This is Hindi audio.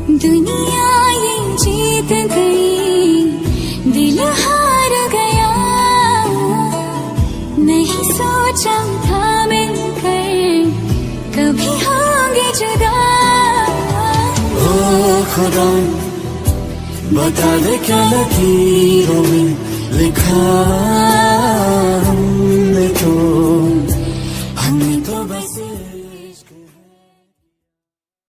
दुनिया ये जीत गई, दिल हार गया, नहीं सोचा था मिलकर कभी होंगे जुदा। ओ खुदा बता दे क्या लकीरों में लिखा